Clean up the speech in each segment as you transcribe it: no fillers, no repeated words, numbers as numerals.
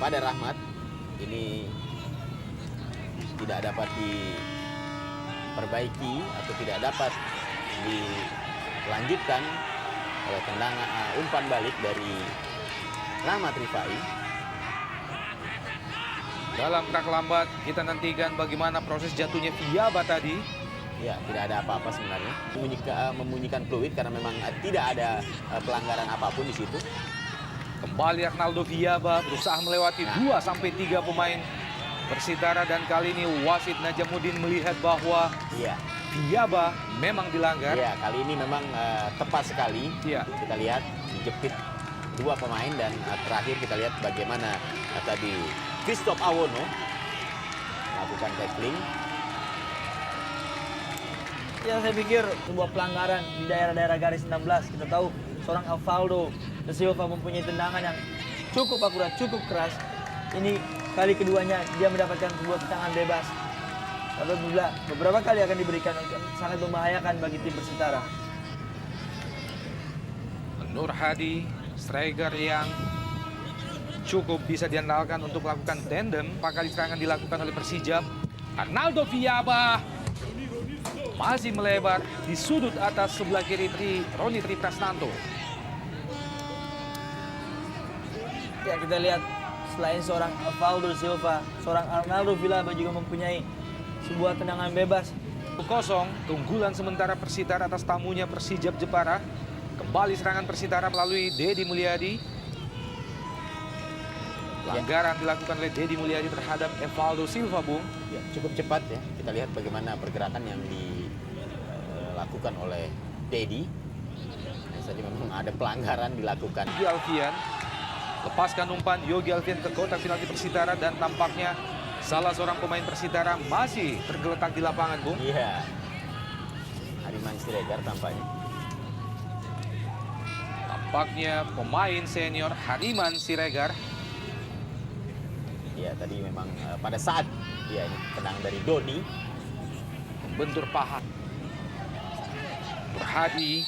pada Rahmat. Ini tidak dapat diperbaiki atau tidak dapat dilanjutkan oleh tendangan umpan balik dari Rahmat Rifai. Dalam gerak lambat kita nantikan bagaimana proses jatuhnya Fiaba tadi. Ya, tidak ada apa-apa sebenarnya. Membunyikan fluid karena memang tidak ada pelanggaran apapun di situ. Kembali Arnaldo Fiaba berusaha melewati 2-3 pemain Persitara, dan kali ini wasit Najamuddin melihat bahwa Fiaba memang dilanggar. Ya, kali ini memang tepat sekali. Ya. Kita lihat dijepit 2 pemain, dan terakhir kita lihat bagaimana tadi Christoph Awono melakukan tackling. Ya, saya pikir sebuah pelanggaran di daerah-daerah garis 16. Kita tahu seorang Alvaldo da Silva mempunyai tendangan yang cukup akurat, cukup keras. Ini kali keduanya dia mendapatkan sebuah tendangan bebas. Apabila beberapa kali akan diberikan, sangat membahayakan bagi tim Persitara. Nur Hadi, striker yang cukup bisa diandalkan untuk melakukan tandem. 4 kali serangan dilakukan oleh Persijap. Arnaldo Fiaba masih melebar di sudut atas sebelah kiri Roni Tri Prasnanto. Ya, kita lihat selain seorang Alvaldo Silva, seorang Arnaldo Fiaba juga mempunyai sebuah tendangan bebas. 0, keunggulan sementara Persitara atas tamunya Persijap Jepara. Kembali serangan Persitara melalui Dedi Mulyadi. Pelanggaran dilakukan oleh Dedi Mulyadi terhadap Evaldo Silva, Bung. Ya, cukup cepat ya. Kita lihat bagaimana pergerakan yang dilakukan oleh Dedi. Jadi memang ada pelanggaran dilakukan. Yogi Alfian lepaskan umpan Yogi Alfian ke kotak penalti Persitara, dan tampaknya salah seorang pemain Persitara masih tergeletak di lapangan, Bung. Iya. Hariman Siregar tampaknya. Tampaknya pemain senior Hariman Siregar. Ya, tadi memang pada saat ini tenang dari Doni Membentur paha. Nur Hadi.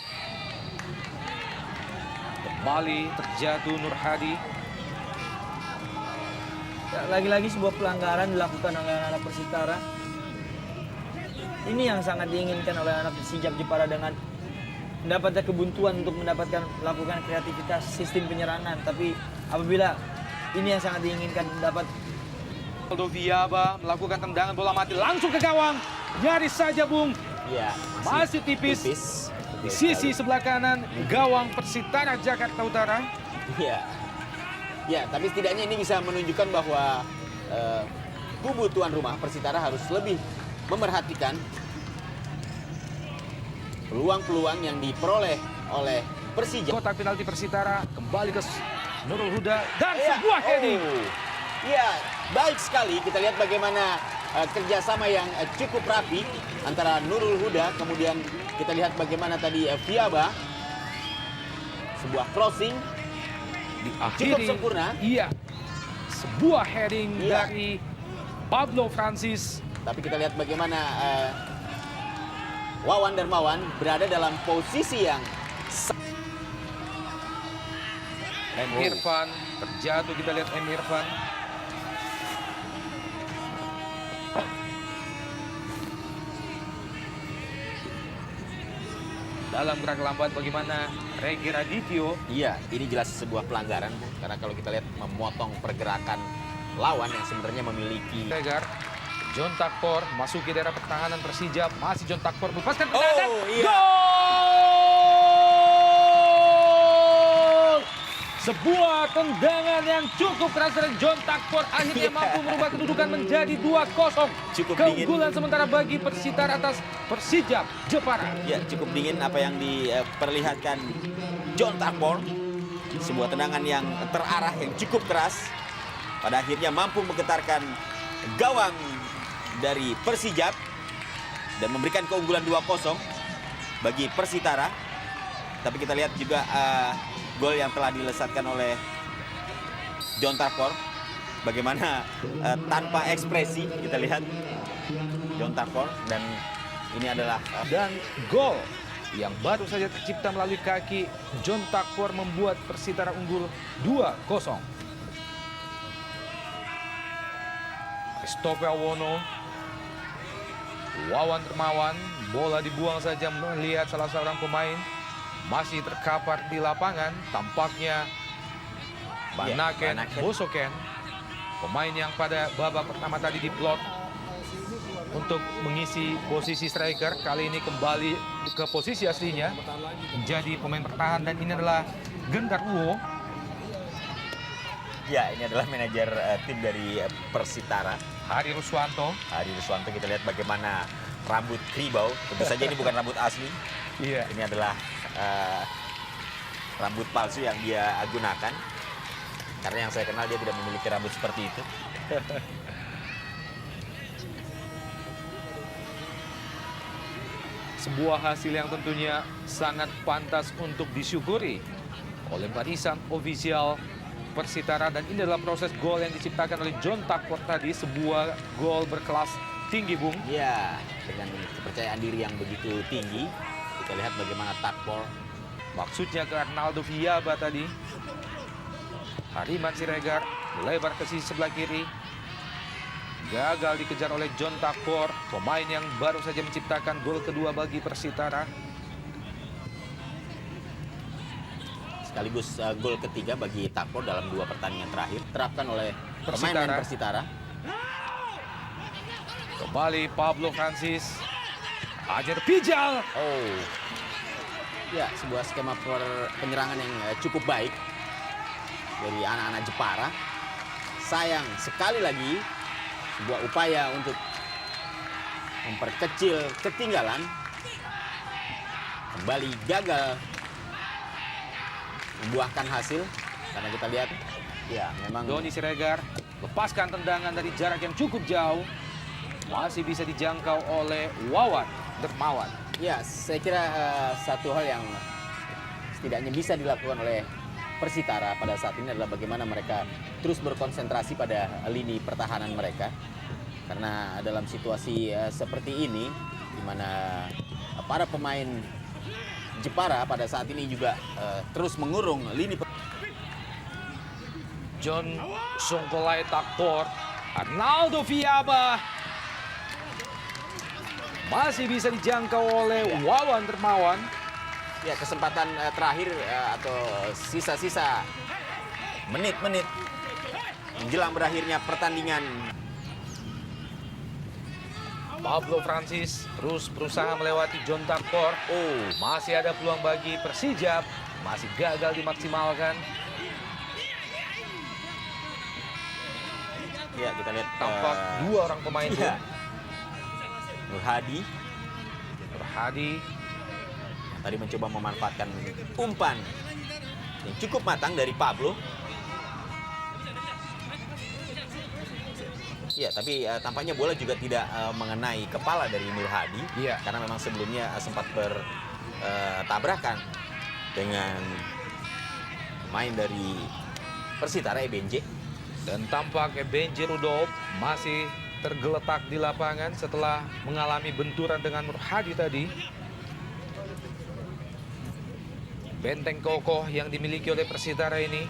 Kembali terjatuh Nur Hadi. Ya, lagi-lagi sebuah pelanggaran dilakukan oleh anak Persitara. Ini yang sangat diinginkan oleh anak Persijap Jepara dengan mendapatkan kebuntuan untuk melakukan kreativitas sistem penyerangan. Tapi apabila ini yang sangat diinginkan dapat. Arnaldo Fiaba melakukan tendangan bola mati langsung ke gawang. Nyaris saja, Bung. ya Masih tipis. Di sisi sebelah kanan gawang Persitara Jakarta Utara. Iya. Ya, tapi setidaknya ini bisa menunjukkan bahwa kubu tuan rumah Persitara harus lebih memerhatikan peluang-peluang yang diperoleh oleh Persija. Kotak penalti Persitara kembali ke Nurul Huda dan sebuah heading. Iya, baik sekali. Kita lihat bagaimana kerjasama yang cukup rapi antara Nurul Huda, kemudian kita lihat bagaimana tadi Fiaba. Sebuah crossing cukup sempurna. Iya, sebuah heading dari Pablo Francis. Tapi kita lihat bagaimana Wawan Darmawan berada dalam posisi yang M. Irfan terjatuh, kita lihat M. Irfan. Dalam gerak lambat bagaimana Regi Radityo. Iya, ini jelas sebuah pelanggaran, Bu. Karena kalau kita lihat memotong pergerakan lawan yang sebenarnya memiliki. Regar, John Takpor masuki daerah pertahanan Persijap. Masih John Takpor melepaskan tendangan. Gol! Sebuah tendangan yang cukup keras dari John Takpor akhirnya mampu merubah kedudukan menjadi 2-0. Cukup keunggulan dingin. sementara bagi Persitara atas Persijap Jepara. Ya, cukup dingin apa yang diperlihatkan John Takpor. Sebuah tendangan yang terarah, yang cukup keras. Pada akhirnya mampu menggetarkan gawang dari Persijap dan memberikan keunggulan 2-0 bagi Persitara. Tapi kita lihat juga gol yang telah dilesatkan oleh John Takpor. Bagaimana tanpa ekspresi kita lihat John Takpor, dan ini adalah Dan gol yang baru saja tercipta melalui kaki John Takpor membuat Persitara unggul 2-0. Christopher Wono. Wawan Dermawan, bola dibuang saja melihat salah seorang pemain masih terkapar di lapangan. Tampaknya Banaken Banaken. Bosoken, pemain yang pada babak pertama tadi diplot untuk mengisi posisi striker, kali ini kembali ke posisi aslinya menjadi pemain bertahan, dan ini adalah Gendar Uwo. Ya, ini adalah manajer tim dari Persitara, Hari Ruswanto. Hari Ruswanto. Kita lihat bagaimana rambut Kribau. Tentu saja ini bukan rambut asli. Iya. Ini adalah rambut palsu yang dia gunakan. Karena yang saya kenal dia tidak memiliki rambut seperti itu. Sebuah hasil yang tentunya sangat pantas untuk disyukuri oleh barisan ofisial Persitara, dan ini adalah proses gol yang diciptakan oleh John Takpor tadi, sebuah gol berkelas tinggi, Bung. Ya, dengan kepercayaan diri yang begitu tinggi. Kita lihat bagaimana Takpor. Maksudnya ke Arnaldo Viaba tadi. Hariman Siregar melebar ke sisi sebelah kiri. Gagal dikejar oleh John Takpor, pemain yang baru saja menciptakan gol kedua bagi Persitara. Sekaligus gol ketiga bagi Takpor dalam 2 pertandingan terakhir. Terapkan oleh pemain Persitara. Kembali Pablo Francis. Ajar Pijal. Oh, ya, sebuah skema penyerangan yang cukup baik dari anak-anak Jepara. Sayang sekali lagi sebuah upaya untuk memperkecil ketinggalan kembali gagal membuahkan hasil, karena kita lihat ya memang Doni Siregar lepaskan tendangan dari jarak yang cukup jauh. Masih bisa dijangkau oleh Wawan Dermawan. ya, saya kira satu hal yang setidaknya bisa dilakukan oleh Persitara pada saat ini adalah bagaimana mereka terus berkonsentrasi pada lini pertahanan mereka. Karena dalam situasi seperti ini, di mana para pemain Jepara pada saat ini juga terus mengurung lini John Songkolai Takpor. Arnaldo Viaba. Masih bisa dijangkau oleh Wawan Dermawan. ya, kesempatan terakhir atau sisa-sisa menit-menit menjelang berakhirnya pertandingan. Pablo Francis terus berusaha melewati John Takpor. Oh, masih ada peluang bagi Persijap. Masih gagal dimaksimalkan. Ya, kita lihat Tampak 2 orang pemain ya, Bung. Nur Hadi Nur Hadi. yang tadi mencoba memanfaatkan umpan yang cukup matang dari Pablo. Ya, tapi tampaknya bola juga tidak mengenai kepala dari Nur Hadi. Iya. Karena memang sebelumnya sempat bertabrakan dengan pemain dari Persitara, Ebenje. Dan tampak Benji Rudolf masih tergeletak di lapangan setelah mengalami benturan dengan Nur Hadi tadi. Benteng kokoh yang dimiliki oleh Persitara ini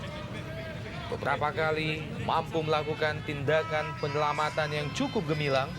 beberapa kali mampu melakukan tindakan penyelamatan yang cukup gemilang.